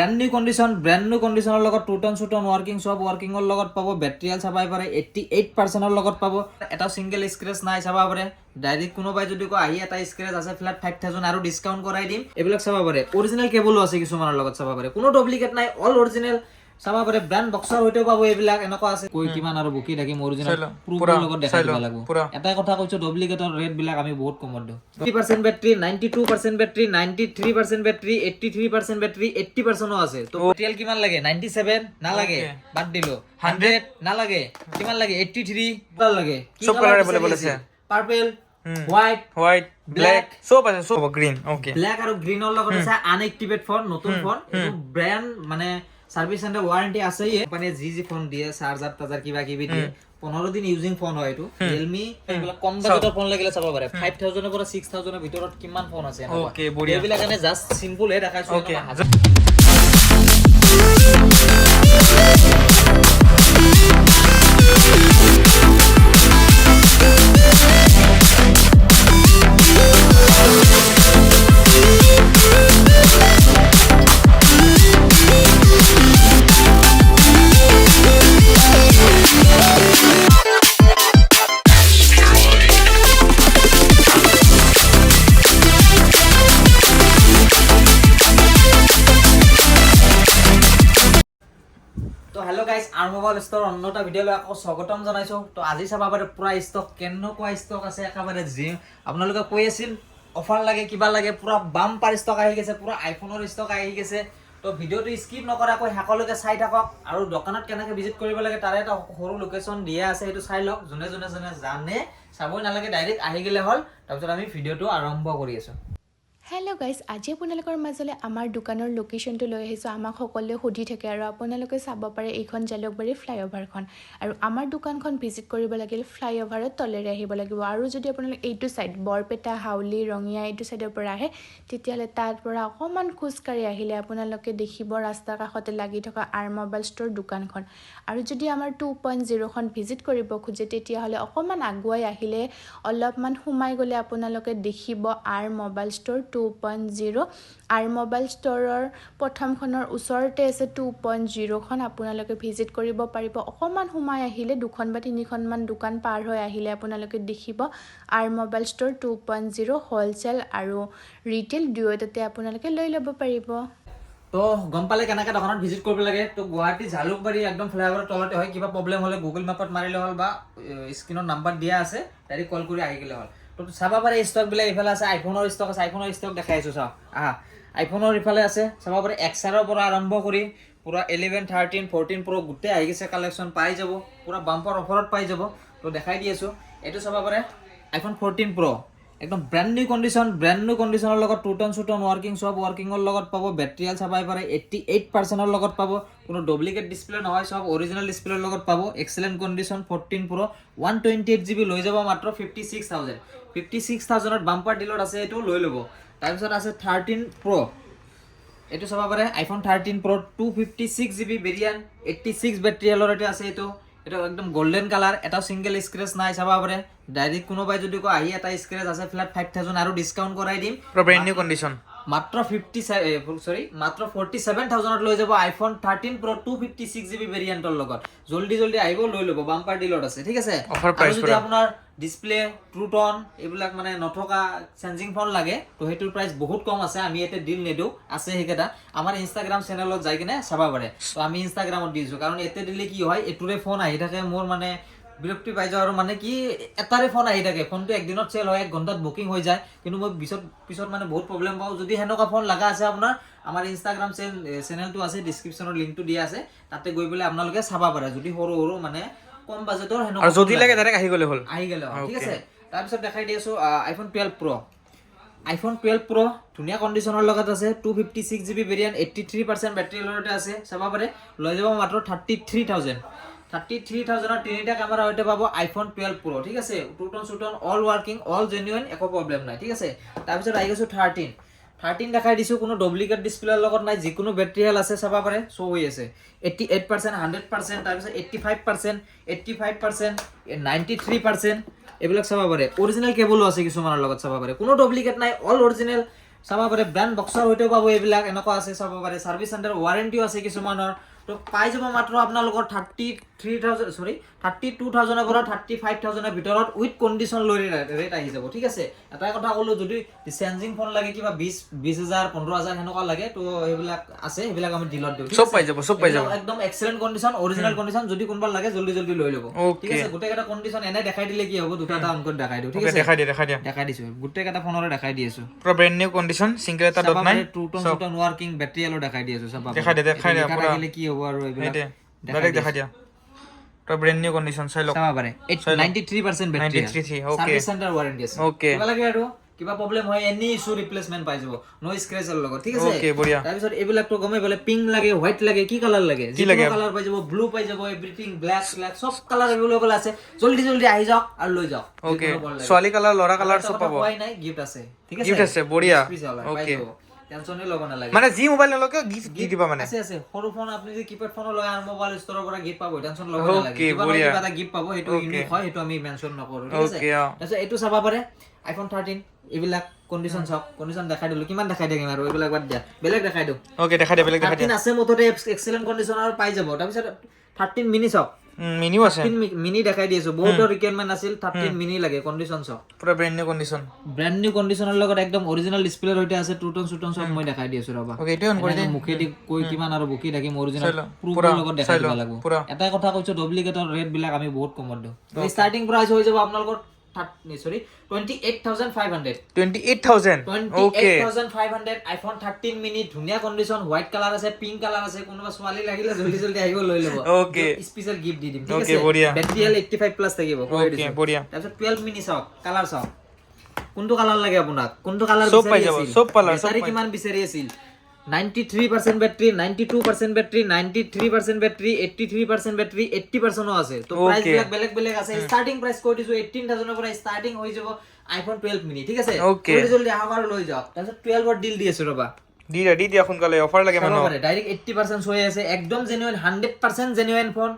brand new কন্ডিশনৰ লগত two ton working সব ৱৰ্কিঙৰ লগত পাব বেটৰিয়েল চাবাই পাৰে 88% লগত পাব এটা সিঙ্গেল স্ক্ৰেচ নাই চাবা পাৰে ডাইৰেক্ট কোনোবাই যদি কয় আহি এটা স্ক্ৰেচ আছে ফ্ল্যাট 5000 আৰু ডিসকাউন্ট কৰাই দিম এইবিলাক চাবা পাৰে অৰিজিনাল কেবলো আছে কিছুমানৰ লগত চাবা পাৰে কোনো ডুপ্লিকেট নাই অল অৰিজিনাল চাবা পাৰে ব্ৰ্যান্ড বক্সৰ হইতে পাব এইবিলাক এনেকুৱা আছে কৈ কিমান আৰু বুকি থাকিম অৰিজিনাল প্ৰুফৰ লগত দেখাই দিব লাগিব এটা কথা কৈছো ডুপ্লিকেটৰ ৰেট বিলাক আমি বহুত কমত দিও 30% বেটাৰি 92% বেটাৰি 93% বেটাৰি 83% বেটাৰি 80% আছে তো টোটাল কিমান লাগে 97 না লাগে বাদ দিলো 100 না লাগে কিমান লাগে 83 কিমান লাগে সব কালার अवेलेबल আছে পার্পল হোয়াইট ব্ল্যাক সব আছে সব গ্রিন ওকে ব্ল্যাক আৰু গ্ৰিনৰ লগত আছে আনএক্টিভেট ফোন নতুন ফোন এইটো ব্র্যান্ড মানে সার্ভিস এন্ড ওয়ারেন্টি আছে কোম্পানি জি ফোন দিয়ে চার্জার টাজার কিবা কিবি দিয়ে 15 দিন ইউজিং ফোন হয় এটো Realme এইবিলাক কম বাজেটৰ ফোন লাগিলে চাব পাৰে 5000 ৰ পৰা 6000 ৰ ভিতৰত কিমান ফোন আছে ওকে বঢ়িয়া এইবিলাক এনে জাস্ট সিম্পল হে দেখাইছো okay hello guys R mobile store अन्नटा भिडिओ লৈ আকৌ স্বাগতম জনাইছো তো আজি চাবা পাৰে পুৰা ষ্টক কেনেকুৱা ষ্টক আছে একেবাৰে জি আপোনালোকে কৈ আছিল অফাৰ লাগে কিবা লাগে পুৰা বাম্পাৰ ষ্টক আহি গৈছে পুৰা আইফোনৰ ষ্টক আহি গৈছে তো ভিডিওটো স্কিপ নকৰাকৈ হেকলৈকে চাই থাকক আৰু দোকানত কেনেকৈ ভিজিট কৰিব লাগে তাৰে এটা সৰু লোকেশন দিয়া আছে এটো চাই লওক জনে জানে চাবই নালাগে ডাইৰেক্ট আহি গলে হল তাৰপিছত আমি ভিডিওটো আৰম্ভ কৰি আছো हेलो गाइस आज আপোনালোকৰ মাজলৈ আমাৰ দোকানৰ লোকেশনটো লৈ আহিছো আমাক সকলোৱে সুধি থাকে আৰু আপোনালোকে চাব পাৰে এইখন জালুকবাৰী ফ্লাইঅভাৰখন আৰু আমাৰ দোকানখন ভিজিট কৰিব লাগিল ফ্লাইঅভাৰৰ তলেৰে আহিব লাগিব আৰু যদি আপোনালোক এইটো সাইড বৰপেটা হাউলি ৰঙিয়া এইটো সাইডৰ পৰা আহে তেতিয়ালে তাৰ পৰা অকমান খুজকাৰি আহিলে আপোনালোকে দেখিব ৰাস্তাৰ কাষতে লাগি থকা আৰ মোবাইল ষ্টৰ দোকানখন আৰু যদি আমাৰ 2.0 খন ভিজিট কৰিব খুজে তেতিয়া হলে অকমান আগুৱাই আহিলে অলপমান সোমাই গলে আপোনালোকে দেখিব R mobile store 2.0 R mobile ষ্টৰৰ প্ৰথমখনৰ ওচৰতে আছে 2.0 খন আপোনালোকে ভিজিট কৰিব পাৰিব অকমান সোমাই আহিলে দুখন বা তিনিখন মান দোকান পাৰ হৈ আহিলে আপোনালোকে দেখিব আৰ মোবাইল ষ্টৰ 2.0 হোলসেল আৰু ৰিটেল দুয়োটাতে আপোনালোকে লৈ ল'ব পাৰিব তো গম পালে কেনেকৈ দোকানত ভিজিট কৰিব লাগে তো গুৱাহাটী জালুকবাৰী একদম ফ্লাইঅভাৰৰ তলতে হয় কিবা প্ৰবলেম হলে গুগল মেপত মাৰিলে হল বা স্ক্ৰিনত নাম্বাৰ দিয়া আছে ডাইৰেক্ট কল কৰি আহি গলে হল তো চাবা পাৰে ষ্টক বিলাক ইফালে আছে আইফোনৰ ষ্টক আছে আইফোনৰ ষ্টক দেখাইছো চাও আহা আইফোনৰ ইফালে আছে চাবা পাৰে এক্সাৰৰ পৰা আৰম্ভ কৰি পুৰা 11 13 14 প্ৰ গুটে আহি গৈছে কালেকচন পাই যাব পুৰা বাম্পাৰ অফাৰত পাই যাব তো দেখাই দি আছো এটো চাবা পাৰে আইফোন 14 প্ৰ একদম ব্ৰ্যান্ড নিউ কন্ডিশনৰ লগত টু টন ৱৰ্কিং সব ৱৰ্কিঙৰ লগত পাব বেটৰিয়েল চাবাই পাৰে 88% লগত পাব কোনো ডুপ্লিকেট ডিসপ্লে নহয় সব অৰিজিনাল ডিসপ্লেৰ লগত পাব এক্সেলেন্ট কন্ডিশন 14 প্ৰ 128 জিবি লৈ যাব মাত্ৰ 56000 ত বাম্পাৰ ডিলত আছে এটো লৈ লব তাৰপিছত আছে 13 প্ৰ এটো চাবা পাৰে আইফোন 13 প্ৰ 256 জিবি ভেৰিয়েন্ট 86 বেটৰিয়েলৰ এটা আছে এটো এটা একদম গোল্ডেন কালার এটা সিঙ্গেল স্ক্র্যাচ নাই চাবা পারে ডাইরেক্ট কোনোবাই যদি কয় আহি এটা স্ক্র্যাচ আছে ফ্ল্যাট 5000 আৰু ডিসকাউন্ট কৰাই দিম ব্ৰ্যান্ড নিউ কন্ডিশন মাত্ৰ 47000 ত লৈ যাব আইফোন 13 প্ৰ 256 জিবি ভেৰিয়েন্টৰ লগত জলদি আহিব লৈ লব বাম্পাৰ ডিলত আছে ঠিক আছে আৰু যদি আপোনাৰ ডিসপ্লে ট্ৰুটন এইবিলাক মানে নথকা চেঞ্জিং ফোন লাগে তো হেতুৰ প্ৰাইস বহুত কম আছে আমি এতে ডিল নেদো আছে হেকেটা আমাৰ ইনষ্টাগ্ৰাম চেনেলত যাই কিনে চাবা পাৰে তো আমি ইনষ্টাগ্ৰামত দিছো কাৰণ এতে দিলে কি হয় এটুৰে ফোন আহি থাকে মোৰ মানে বিৰক্তি পাই যাও আৰু মানে কি এটাৰে ফোন আহি থাকে ফোনটো একদিনত সেল হয় 1 ঘন্টাত বুকিং হৈ যায় কিন্তু মই পিছত মানে বহুত প্ৰবলেম পাও যদি হেনকা ফোন লাগা আছে আপোনাৰ আমাৰ ইনষ্টাগ্ৰাম চেনেলটো আছে ডেসক্ৰিপচনৰ লিংকটো দিয়া আছে তাতে গৈ বলে আপোনালোকে চাবা পাৰে যদি সৰু মানে কম বাজেটৰ হেনকা আৰু যদি লাগে ডাইৰেক্ট আহি গলে হল ঠিক আছে তাৰ পিছত দেখাই দি আছো আইফোন 12 প্ৰ ধুনিয়া কন্ডিশনৰ লগত আছে 256 জিবি ভেৰিয়েন্ট 83% বেটাৰি লৰতে আছে চাবা পাৰে লৈ যাব মাত্ৰ 33000 ৰ তিনিটা ক্যামেৰা হইতে পাবো আইফোন 12 প্ৰ ঠিক আছে two ton all working all genuine একো প্ৰবলেম নাই ঠিক আছে তাৰ পিছত আহি গৈছো 13 দেখাই দিছো কোনো ডুপ্লিকেট ডিসপ্লেৰ লগত নাই যিকোনো বেটাৰি হেল আছে চাবা পাৰে শো হৈ আছে 88% 100% তাৰ পিছত 85% 93% এইবিলাক চাবা পাৰে অৰিজিনাল কেবলো আছে কিছুমানৰ লগত চাবা পাৰে কোনো ডুপ্লিকেট নাই অল অৰিজিনাল চাব পাৰে ব্ৰেণ্ড বক্সৰ সৈতেও পাব এইবিলাক এনেকুৱা আছে চাব পাৰে চাৰ্ভিচ চেণ্টাৰ ৱাৰেণ্টিও আছে কিছুমানৰ তো পাই যাব মাত্ৰ আপোনালোকৰ 32,000 পৰা 35,000 ভিতৰত উইথ কণ্ডিশ্যন লৈ ৰেট আহি যাব ঠিক আছে এটাই কথা ক'লো যদি চেঞ্জিং ফোন লাগে কিবা 20,000 15,000 সেনেকুৱা লাগে তো সেইবিলাক আছে সেইবিলাক আমি ডিলত দিওঁ সব পাই যাব একদম এক্সেলেন্ট কণ্ডিশ্যন অৰিজিনেল কণ্ডিশ্যন যদি কোনোবা লাগে জলদি জলদি লৈ ল'ব ঠিক আছে গোটেইকেইটা কণ্ডিশ্যন এনে দেখাই দিলে কি হ'ব দুটা অন কৰি দেখাই দিওঁ ঠিক আছে দেখাই দিছো গোটেইকেইটা ফোনৰে দেখাই দি আছো পুৰা ব্ৰেণ্ড নিউ কণ্ডিশ্যন সিঙ্গেল এটা ডট নাই টু টন ৱাৰ্কিং বেটাৰি এলো দেখাই দি আছো চাবা দেখাই দিয়া পুৰা কি হ'ব আৰু এইবিলাক ডাইৰেক্ট দেখাই দিয়া পুৰা ব্ৰেণ্ড নিউ কণ্ডিশ্যন চাই লওক চাবা পাৰে 93% battery 93 okay service centre warranty আছে ওকে কিবা লাগে আৰু কিবা প্ৰবলেম হয় এনি ইস্যু ৰিপ্লেসমেন্ট পাই যাব নো স্ক্ৰেচৰ লগত ঠিক আছে ওকে বঢ়িয়া তাৰ পিছত এইবিলাক তো গমে বলে পিংক লাগে হোৱাইট লাগে কি কালাৰ লাগে যি কালাৰ পাই যাব ব্লু পাই যাব এভৰিথিং ব্ল্যাক সব কালাৰ अवेलेबल আছে জলদি জলদি আহি যাওক আৰু লৈ যাওক ওকে ছোৱালী কালাৰ লৰা কালাৰ সব পাব হয় নাই গিফট আছে ঠিক আছে গিফট আছে বঢ়িয়া ওকে টেনচনে ল'ব নালাগে মানে যি মোবাইল নলকে গিফট দি দিবা মানে আছে সৰু ফোন আপুনি যে কিপ্যাড ফোন লয় আৰু মোবাইল ষ্টৰৰ পৰা গিফট পাব টেনচন ল'ব নালাগে কিবা এটা গিফট পাব সেইটো ইউনিক হয় সেইটো আমি মেনশন নকৰো ঠিক আছে তাৰপিছত এইটো চাবা পাৰে iPhone 13 এইবিলাক কণ্ডিশ্যন সব কণ্ডিশ্যন দেখাই দিলো কিমান দেখাই দিম আৰু এইবিলাক বাদ দিয়া বেলেগ দেখাই দিও ওকে দেখাই দিয়া বেলেগ দেখাই দিয়া 13 আছে মুঠতে এক্সেলেন্ট কণ্ডিশ্যন আৰু পাই যাব তাৰপিছত 13 মিনি সব মিনিও আছে 13 মিনি দেখাই দিছো বহুত ৰিকোয়াৰমেন্ট আছিল 13 মিনি লাগে কণ্ডিশ্যন সব পুৰা brand new condition brand new কণ্ডিশ্যনৰ লগত একদম অৰিজিনাল ডিসপ্লে ৰৈতে আছে টু টন সব মই দেখাই দি আছো ৰবা ওকে এইটো অন কৰি দে মুখেদি কৈ কিমান আৰু বুকি থাকিম অৰিজিনাল প্ৰুফৰ লগত দেখাই দিব লাগিব এটাই কথা কৈছো ডুপ্লিকেটৰ ৰেট বিলাক আমি বহুত কমত দিওঁ তো ষ্টাৰ্টিং প্ৰাইস হৈ যাব আপোনালোকৰ 28,500 ওকে 28,500 iPhone 13 মিনি ধুনিয়া কণ্ডিশ্যন হোৱাইট কালাৰ আছে পিংক কালাৰ আছে কোনোবা ছোৱালী লাগিলে জলদি জলদি আহিব লৈ ল'ব ওকে স্পেশাল গিফট দি দিম ঠিক ওকে আছে বঢ়িয়া বেটাৰি 85 প্লাস থাকিব ওকে বঢ়িয়া তাৰপিছত 12 মিনি চাওক কালাৰ চাওক কোনটো কালাৰ লাগে আপোনাক কোনটো কালাৰ সব পাই যাব সব কালাৰ সব বেটাৰি কিমান বিচাৰি আছিল 93% বেটাৰি 92% বেটাৰি 93% বেটাৰি 83% বেটাৰি 80% আছে তো প্ৰাইস বিলাক বেলেগ বেলেগ আছে ষ্টাৰ্টিং প্ৰাইস কৈ দিছো 18,000 পৰা ষ্টাৰ্টিং হৈ যাব iPhone 12 মিনি ঠিক আছে জলদি জলদি আহামাৰ লৈ যাওক তাৰপিছত 12 ৰ ডিল দি আছো ৰবা দি দিয়া সোনকালে অফাৰ লাগে মানুহ ডাইৰেক্ট 80% হৈ আছে একদম জেনুইন 100% জেনুইন ফোন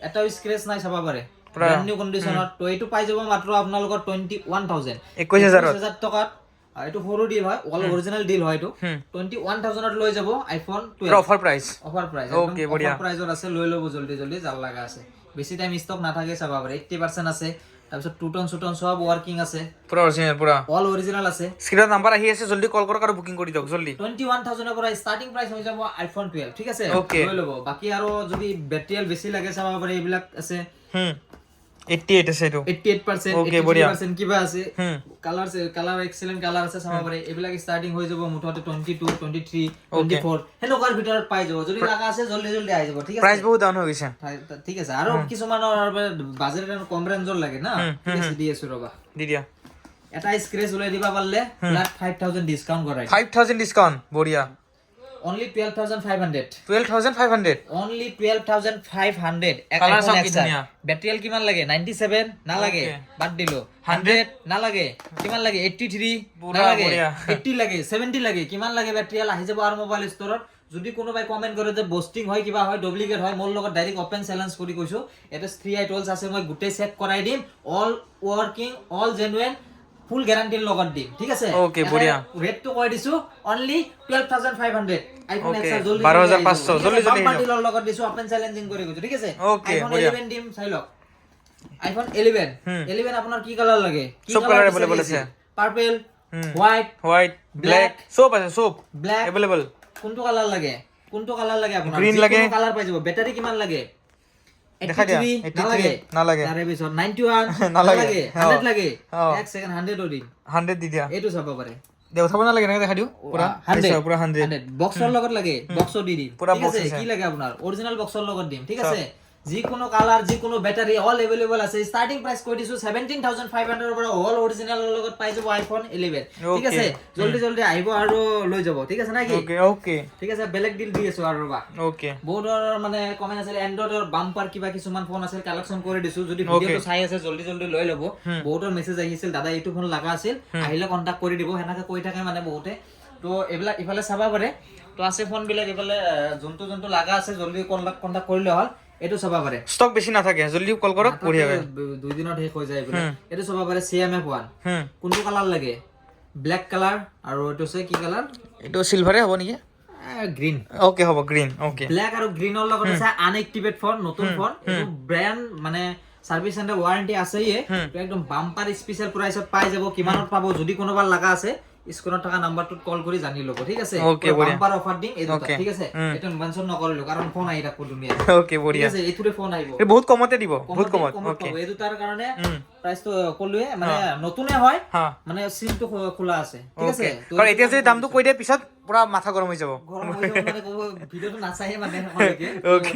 এটা স্ক্ৰেচ নাই চাবা পাৰে ব্ৰ্যান্ড নিউ কণ্ডিশ্যনত তো এইটো পাই যাব মাত্ৰ আপোনালোকৰ 21,000 টকাত এইটো সৰু ডিল হয় অল অৰিজিনাল ডিল হয় এইটো 21,000 ত লৈ যাব iPhone 12 অফাৰ প্ৰাইস ওকে বঢ়িয়া অফাৰ প্ৰাইসত আছে লৈ ল'ব জলদি জলদি জাল লাগা আছে বেছি টাইম ষ্টক নাথাকে চাবা পাৰে 80% আছে তাৰপিছত টু টন সব ৱৰ্কিং আছে পুৰা অৰিজিনাল পুৰা অল অৰিজিনাল আছে স্ক্ৰিনত নাম্বাৰ আহি আছে জলদি কল কৰক আৰু বুকিং কৰি দিয়ক জলদি 21,000 পৰা ষ্টাৰ্টিং প্ৰাইস হৈ যাব iPhone 12 ঠিক আছে লৈ ল'ব বাকি আৰু যদি বেটাৰি বেছি লাগে চাবা পাৰে এইবিলাক আছে 88 আছে এটো 88% 80% কিবা আছে কালাৰ এক্সেলেন্ট কালাৰ আছে চাবা পাৰে এইবিলাক ষ্টাৰ্টিং হৈ যাব মুঠতে 22 23 24 হেনকাৰ ভিতৰত পাই যাব যদি লাগা আছে জলদি জলদি আহি যাব ঠিক আছে প্ৰাইস বহুত ডাউন হৈ গৈছে ঠিক আছে আৰু কিছুমানৰ বাজেট কম ৰেঞ্জৰ লাগে না ঠিক আছে দি আছো ৰবা দি দিয়া এটা স্ক্ৰেচ উলাই দিবা পাৰলে ফ্ল্যাট 5,000 ডিসকাউন্ট কৰাই 5,000 ডিসকাউন্ট বঢ়িয়া only 12,500 only 12,500 কালাৰ সব কি ধুনিয়া ব্যাটারি কিমান লাগে 97 না লাগে বাদ দিলো 100 না লাগে কিমান লাগে 83 না লাগে 80 লাগে 70 লাগে কিমান লাগে ব্যাটারি আহি যাব আর মোবাইল ষ্টৰত যদি কোনোবাই কমেন্ট কৰে যে বস্টিং হয় কিবা হয় ডুপ্লিকেট হয় মোৰ লগত ডাইৰেক্ট ওপেন চ্যালেঞ্জ কৰি কৈছো এটা 3i টুলস আছে মই গুটে চেক কৰাই দিম অল ওয়াৰ্কিং অল জেনুইন ফুল গ্যাৰান্টিৰ লগত দিম ঠিক আছে ওকে বঢ়িয়া ৰেট তো কৈ দিছো only 12,500 iPhone X জলদি 12,500 জলদি জলদি বাম্পাৰ লগত দিছো ওপেন চ্যালেঞ্জিং কৰি কৈছো ঠিক আছে iPhone 11 দিম চাই লওক iPhone 11 আপোনাৰ কি কালাৰ লাগে কি সব কালাৰ अवेलेबल আছে পাৰ্পল হোয়াইট ব্ল্যাক সব আছে সব ব্ল্যাক अवेलेबल কোনটো কালাৰ লাগে আপোনাৰ গ্ৰীন লাগে কালাৰ পাই যাব বেটাৰি কিমান লাগে দেখা দিয়া 83 না লাগে তাৰে পিছত 91 না লাগে 100 লাগে এক সেকেন্ড 100 ও দিম 100 দি দিয়া এইটো চাব পাৰে দে উঠাব না লাগে না দেখা দিও পুৰা 100 পুৰা 100 বক্সৰ লগত লাগে বক্সও দি দিম পুৰা ঠিক বক্স আছে আছে কি লাগে আপোনাৰ অৰিজিনাল বক্সৰ লগত দিম ঠিক আছে যিকোনো কালাৰ যিকোনো বেটাৰি অল अवेलेबल আছে ষ্টাৰ্টিং প্ৰাইস কৈ দিছো 17,500 পৰা অল অৰিজিনালৰ লগত পাই যাব iPhone 11 ঠিক আছে জলদি জলদি আহিব আৰু লৈ যাব ঠিক আছে নাকি ওকে ঠিক আছে বেলেগ ডিল দি আছো আৰু ৰবা ওকে বহুতৰ মানে কমেন্ট আছিল এন্ড্ৰইডৰ বাম্পাৰ কিবা কিছুমান ফোন আছিল কালেকচন কৰি দিছো যদি ভিডিওটো চাই আছে জলদি জলদি লৈ ল'ব বহুতৰ মেছেজ আহিছিল দাদা এইটো ফোন লাগা আছিল আহিলে কন্টাক্ট কৰি দিব হেনাকে কৈ থাকে মানে বহুতে তো এবিলাক ইফালে চাবা পাৰে তো আছে ফোন বিলাক ইফালে যোনটো লাগা আছে জলদি কন্টাক্ট কৰিলে হল এটো চাবা পাৰে স্টক বেছি না থাকে জলদি কল কৰক বঢ়িয়া হয় 2 দিনত শেষ হৈ যায় বলে এটো চাবা পাৰে CMF1 কোনটো কালাৰ লাগে ব্লেক কালাৰ আৰু এইটো আছে কি কালাৰ এইটো চিলভাৰে হ'ব নেকি গ্ৰীণ ওকে হ'ব গ্ৰীণ ওকে ব্লেক আৰু গ্ৰীণৰ লগত আছে আনএক্টিভেট ফোন নতুন ফোন এইটো ব্ৰ্যান্ড মানে সাৰ্ভিস সেন্টাৰ ওয়াৰেন্টি আছেই একদম বাম্পাৰ স্পেশাল প্ৰাইসত পাই যাব কিমানত পাব যদি কোনোবাৰ লাগা আছে স্ক্ৰিনত থকা নাম্বাৰটোত কল কৰি জানি ল'ব ঠিক আছে বাম্পাৰ অফাৰ দিম এই দুটা ঠিক আছে এটা মেনশন নকৰিলো কাৰণ ফোন আহি থাকব দুনিয়া ওকে বঢ়িয়া ঠিক আছে এইটোৰে ফোন আহিব এই বহুত কমতে দিব বহুত কমত ওকে এই দুটাৰ কাৰণে প্ৰাইসটো কলুৱে মানে নতুনে হয় মানে সিমটো খোলা আছে ঠিক আছে কাৰণ এতিয়া যদি দামটো কৈ দিয়ে পিছত পুৰা মাথা গৰম হৈ যাব গৰম হৈ যাব মানে কব ভিডিওটো নাচাহে মানে সময়লৈকে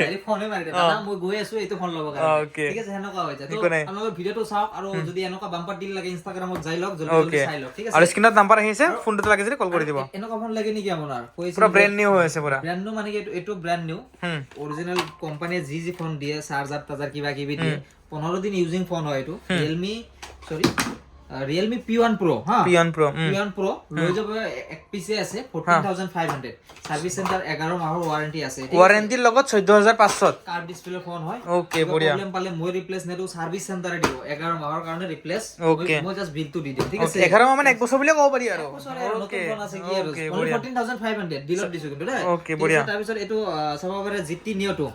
ডাইৰেক্ট ফোনে মাৰি দে দাদা মই গৈ আছো এইটো ফোন ল'ব কাৰণে ঠিক আছে হেনকা হৈ যায় তো আপোনালোকে ভিডিওটো চাওক আৰু যদি এনেকুৱা বাম্পাৰ ডিল লাগে ইনষ্টাগ্ৰামত যাই লওক জলদি চাই লওক ঠিক আছে আৰু স্ক্ৰিনত নাম্বাৰ আহিছে ফোনটো লাগে যদি কল কৰি দিব এনেকুৱা ফোন লাগে নেকি আপোনাৰ পুৰা ব্ৰ্যান্ড নিউ হৈ আছে পুৰা ব্ৰ্যান্ড নিউ মানে কি এইটো ব্ৰ্যান্ড নিউ অৰিজিনাল কোম্পানীয়ে যি ফোন দিয়ে চাৰ্জাৰ টাজাৰ কিবা কিবি দিয়ে 15 দিন ইউজিং ফোন হয় এইটো Realme P1 Pro P1 Pro লৈ যাব এক পিছে আছে 14500 সার্ভিস সেন্টার 11 মাহৰ ওয়াৰেন্টি আছে ওয়াৰেন্টিৰ লগত 14500 কাৰ্ড ডিসপ্লে ফোন হয় ওকে বঢ়িয়া প্ৰবলেম পালে মই ৰিপ্লেস নেদো সাৰ্ভিস সেন্টাৰে দিব 11 মাহৰ কাৰণে ৰিপ্লেস মই জাস্ট বিলটো দি দিম ঠিক আছে 11 মাহ মানে 1 বছৰ বুলি ক'ব পাৰি আৰু ওকে ফোন আছে কি আৰু 14500 ডিলত দিছো কিন্তু দে ওকে বঢ়িয়া তাৰ পিছত এটো চাব পাৰে GT Neo টো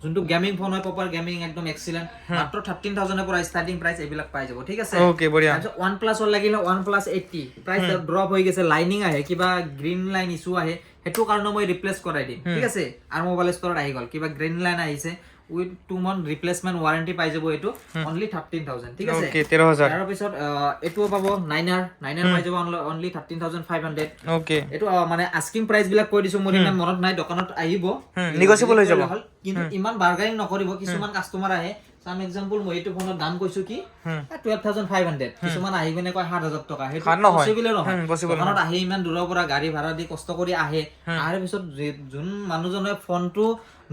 যোনটো গেমিং ফোন হয় প্ৰপাৰ গেমিং একদম এক্সিলেন্ট মাত্ৰ 13000 ৰ পৰা ষ্টাৰ্টিং প্ৰাইস এইবিলাক পাই যাব ঠিক আছে ওকে বঢ়িয়া OnePlus লাগিলে OnePlus 80 প্ৰাইস ড্ৰপ হৈ গৈছে লাইনিং আহে কিবা গ্ৰীন লাইন ইস্যু আহে হেতু কাৰণে মই ৰিপ্লেস কৰাই দিম ঠিক আছে আৰু মোবাইল ষ্টৰত আহি গল কিবা গ্ৰীন লাইন আহিছে উইথ 2 মান্থ ৰিপ্লেসমেন্ট ওয়াৰেন্টি পাই যাব এটো অনলি 13000 ঠিক আছে ওকে 13000 তাৰ পিছত এটো পাব 9R পাই যাব অনলি 13500 ওকে এটো মানে আস্কিং প্ৰাইস বিলাক কৈ দিছো মোৰ ইমান মনত নাই দোকানত আহিব নেগোশিয়েবল হৈ যাব কিন্তু ইমান বাৰ্গেনিং নকৰিব কিছুমান কাস্টমাৰ আহে সাম এক্সাম্পল মই এটো ফোনৰ দাম কৈছো কি 12500 কিছুমান আহি গনে কয় 7000 টকা হেতু পসিবল নহয় দোকানত আহি ইমান দূৰৰ পৰা গাড়ী ভাড়া দি কষ্ট কৰি আহে আৰু পিছত যোন মানুহজনে ফোনটো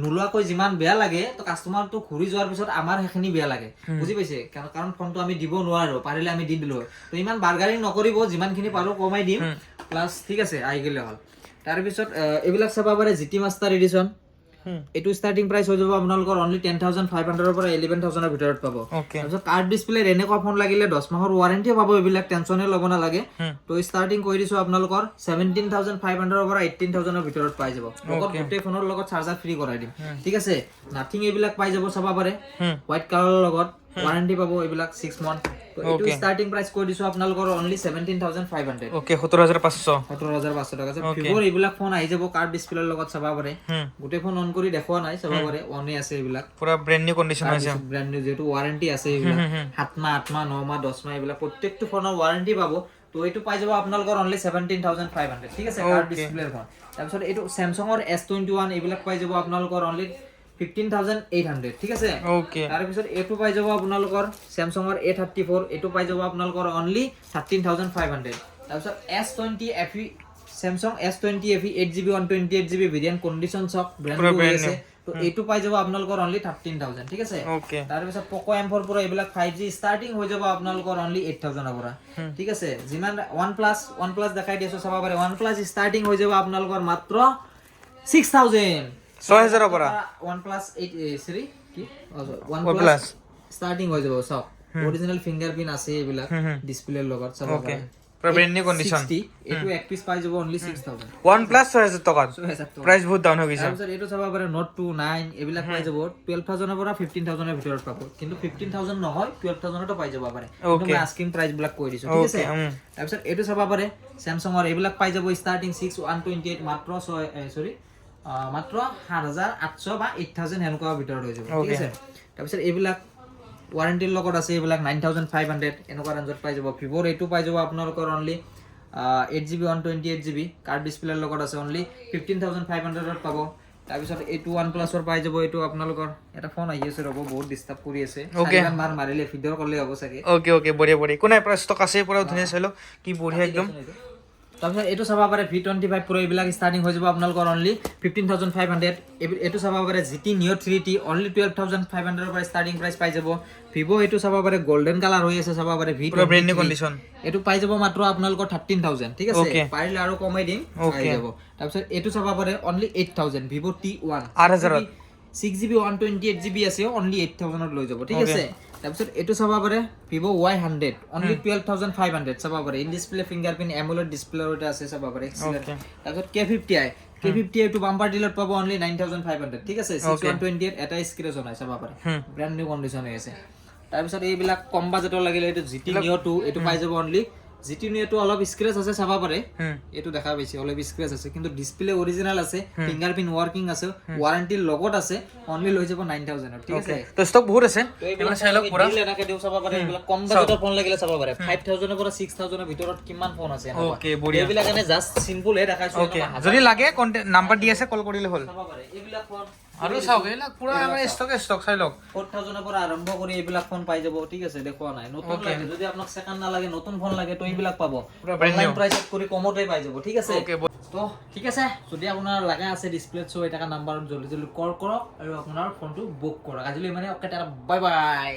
নুলোৱাকৈ যিমান বেয়া লাগে তো কাস্টমাৰটো ঘুৰি যোৱাৰ পিছত আমাৰ হেখিনি বেয়া লাগে বুজি পাইছে কাৰণ ফোনটো আমি দিব নোৱাৰো পাৰিলে আমি দি দিলো তো ইমান বাৰ্গেনিং নকৰিব যিমানখিনি পাৰো কমাই দিম প্লাস ঠিক আছে আহি গলে হল তাৰ পিছত এইবিলাক চাবা পাৰে GT Master এডিশন এটো স্টাৰ্টিং প্ৰাইস হৈ যাব আপোনালোকৰ অনলি 10500 ৰ পৰা 11000 ৰ ভিতৰত পাব তাৰপিছত কাৰ্ড ডিসপ্লে এনেকুৱা ফোন লাগিলে 10 মাহৰ ওয়াৰেন্টি পাব এইবিলাক টেনচনে ল'ব না লাগে তো স্টাৰ্টিং কৰি দিছো আপোনালোকৰ 17500 ৰ পৰা 18000 ৰ ভিতৰত পাই যাব লগত গোটেই ফোনৰ লগত চাৰ্জাৰ ফ্ৰী কৰাই দিম ঠিক আছে নাথিং এইবিলাক পাই যাব চাবা পাৰে হোৱাইট কালাৰৰ লগত ওয়াৰেন্টি পাব এইবিলাক 6 মান্থ তো এটো স্টাৰ্টিং প্ৰাইস কৰি দিছো আপোনালোকৰ অনলি 17500 ওকে 17500 17500 টাকা আছে ভিভোৰ এইবিলাক ফোন আহি যাব কাৰ্ড ডিসপ্লেৰ লগত চাবা পাৰে গোটেই ফোন অন কৰি দেখুৱা নাই চাবা পাৰে অনে আছে এইবিলাক পুৰা ব্র্যান্ড নিউ কন্ডিশন আছে ব্র্যান্ড নিউ যেটো ওয়ারেন্টি আছে এইবিলাক 7 মাহ 8 মাহ 9 মাহ 10 মাহ এইবিলাক প্ৰত্যেকটো ফোনৰ ওয়াৰেন্টি পাব তো এইটো পাই যাব আপোনালোকৰ অনলি 17500 ঠিক আছে কাৰ্ড ডিসপ্লেৰ ফোন তাৰপিছত এইটো Samsungৰ S21 এইবিলাক পাই যাব আপোনালোকৰ অনলি 15800 ঠিক আছে ওকে তাৰ পিছত এটো পাই যাব আপোনালোকৰ Samsungৰ A34 এটো পাই যাব আপোনালোকৰ অনলি 13500 তাৰ পিছত S20 FE Samsung S20 FE 8GB 128GB variant condition সব ব্ৰ্যান্ড নিউ আছে তো এটো পাই যাব আপোনালোকৰ অনলি 13000 ঠিক আছে ওকে তাৰ পিছত Poco M4 Pro এইবিলাক 5G স্টাৰ্টিং হৈ যাব আপোনালোকৰ অনলি 8000 ৰ পৰা ঠিক আছে যিমান OnePlus দেখাই দিছো চাবা পাৰে OnePlus স্টাৰ্টিং হৈ যাব আপোনালোকৰ মাত্ৰ 6000 6000 পৰা OnePlus 8 কি OnePlus স্টাৰ্টিং হৈ যাব সব অৰিজিনাল ফিংগাৰপ্ৰিন্ট আছে এইবিলাক ডিসপ্লেৰ লগত চাবা পাৰে ব্র্যান্ড নিউ কন্ডিশন এটো এক পিস পাই যাব অনলি 6000 OnePlus 6000 টকা প্রাইস বহুত ডাউন হৈ গৈছে তাৰপিছত এটো চাবা পাৰে Note 2 9 এইবিলাক পাই যাব 12000 ৰ পৰা 15000 ৰ ভিতৰত পাব কিন্তু 15000 নহয় 12000 টো পাই যাব পাৰে কিন্তু মই আস্কিং প্ৰাইস বিলাক কৈ দিছো ঠিক আছে তাৰপিছত এটো চাবা পাৰে Samsungৰ এইবিলাক পাই যাব স্টাৰ্টিং 6128 মাত্ৰ মাত্ৰ 7800 বা 8000 হেনকা ভিতৰত হৈ যাব ঠিক আছে তাৰপিছত এইবিলাক ওয়াৰেন্টিৰ লগত আছে এইবিলাক 9500 এনেকুৱা ৰেঞ্জত পাই যাব ভিভোৰ এটো পাই যাব আপোনালোকৰ অনলি 8GB 128GB কাৰ্ড ডিসপ্লেৰ লগত আছে অনলি 15500 ত পাব তাৰপিছত এটো OnePlus পাই যাব এটো আপোনালোকৰ এটা ফোন আহি আছে ৰব বহুত ডিস্টাৰ্ব কৰি আছে চাৰিমান মাৰ মাৰিলে ভিডিও কৰলে হ'ব চাগে ওকে বঢ়িয়া কোনে প্ৰাইস ষ্টক আছে পুৰা ধুনীয়া চাইলো কি বঢ়িয়া একদম তাৰপিছত এটো চাবা পাৰে V25 Pro এইবিলাক স্টাৰ্টিং হৈ যাব আপোনালোকৰ অনলি 15500 এটো চাবা পাৰে GT Neo 3T অনলি 12500 ৰ পৰা স্টাৰ্টিং প্ৰাইস পাই যাব Vivo এটো চাবা পাৰে গোল্ডেন কালাৰ হৈ আছে চাবা পাৰে পুৰা ব্ৰ্যান্ড নিউ কন্ডিশন এটো পাই যাব মাত্ৰ আপোনালোকৰ 13000 ঠিক আছে পাৰিলে আৰু কমাই দিম পাই যাব তাৰপিছত এটো চাবা পাৰে only 8000 Vivo T1 8000 6GB 128GB আছে অনলি 8000 ত লৈ যাব ঠিক আছে তাৰপিছত এইটো চাব পাৰে ভিভো Y100 অনলি 12,500 চাব পাৰে in display fingerprint AMOLED display ওটা আছে চাব পাৰে এক্সিলেন্ট তাৰপিছত K50i টো বাম্পাৰ ডিলত পাব অনলি 9,500 ঠিক আছে 6128 এটা স্ক্ৰেচ নাই চাব পাৰে ব্ৰ্যান্ড নিউ কন্ডিশন হৈ আছে তাৰপিছত এইবিলাক কম বাজেটৰ লাগিলে এইটো GT Neo 2 এইটো পাই যাব অনলি GT Neo 2 অলপ স্ক্ৰেচ আছে চাব পাৰে এইটো দেখা পাইছে অলপ স্ক্ৰেচ আছে কিন্তু ডিসপ্লে অৰিজিনাল আছে ফিংগাৰপ্ৰিন্ট ওয়ার্কিং আছে ওয়ারেন্টি লগত আছে অনলি লৈ যাব 9,000 ঠিক আছে তো ষ্টক বহুত আছে এইবিলাক চাই লওক পুৰা এনেকে দিও চাব পাৰে এইবিলাক কম বাজেটৰ ফোন লাগিলে চাব পাৰে 5,000 ৰ পৰা 6,000 ৰ ভিতৰত কিমান ফোন আছে ওকে বঢ়িয়া এইবিলাক এনে জাস্ট সিম্পল হে দেখাইছো ওকে যদি লাগে কন্টাক্ট নাম্বাৰ দি আছে কল কৰিলে হ'ল চাব পাৰে এইবিলাক ফোন আৰু চাওক এইবিলাক পুৰা আমাৰ ষ্টক চাই লওক 4,000 ৰ পৰা আৰম্ভ কৰি এইবিলাক ফোন পাই যাব ঠিক আছে দেখুৱা নাই নতুন লাগে যদি আপোনাক সেকেন্ড না লাগে নতুন ফোন লাগে তো এইবিলাক পাব অনলাইন প্ৰাইসত কৰি কমতে পাই যাব ঠিক আছে তো ঠিক আছে যদি আপোনাৰ লাগা আছে ডিসপ্লে শো এটা নাম্বাৰত জলদি জলদি কল কৰক আৰু আপোনাৰ ফোনটো বুক কৰক আজিলৈ মানে ওকে টাটা বাই বাই